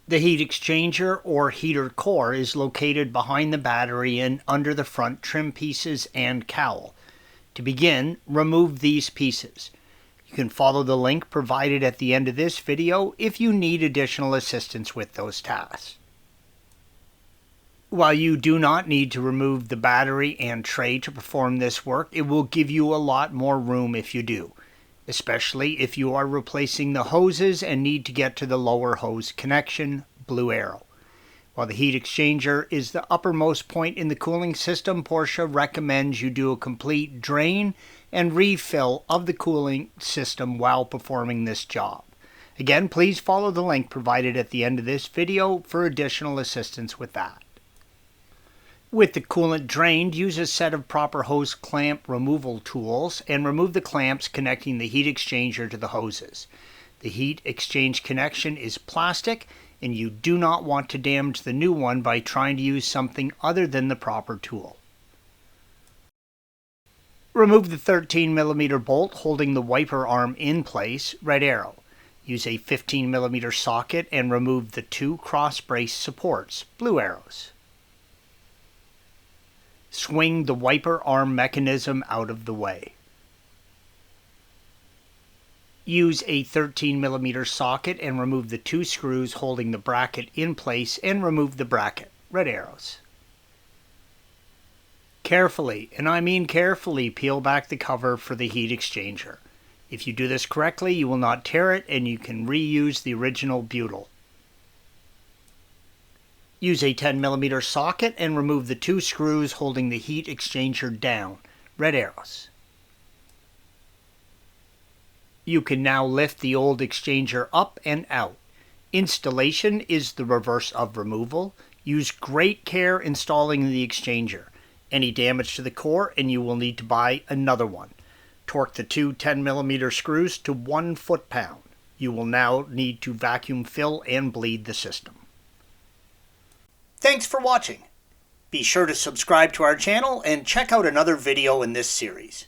The heat exchanger or heater core is located behind the battery and under the front trim pieces and cowl. To begin, remove these pieces. You can follow the link provided at the end of this video if you need additional assistance with those tasks. While you do not need to remove the battery and tray to perform this work, it will give you a lot more room if you do, especially if you are replacing the hoses and need to get to the lower hose connection, blue arrow. While the heat exchanger is the uppermost point in the cooling system, Porsche recommends you do a complete drain and refill of the cooling system while performing this job. Again, please follow the link provided at the end of this video for additional assistance with that. With the coolant drained, use a set of proper hose clamp removal tools and remove the clamps connecting the heat exchanger to the hoses. The heat exchange connection is plastic, and you do not want to damage the new one by trying to use something other than the proper tool. Remove the 13mm bolt holding the wiper arm in place, red arrow. Use a 15mm socket and remove the two cross brace supports, blue arrows. Swing the wiper arm mechanism out of the way. Use a 13mm socket and remove the two screws holding the bracket in place and remove the bracket, red arrows. Carefully, and I mean carefully, peel back the cover for the heat exchanger. If you do this correctly, you will not tear it and you can reuse the original butyl. Use a 10mm socket and remove the two screws holding the heat exchanger down, red arrows. You can now lift the old exchanger up and out. Installation is the reverse of removal. Use great care installing the exchanger. Any damage to the core and you will need to buy another one. Torque the two 10mm screws to 1 foot-pound. You will now need to vacuum fill and bleed the system. Thanks for watching. Be sure to subscribe to our channel and check out another video in this series.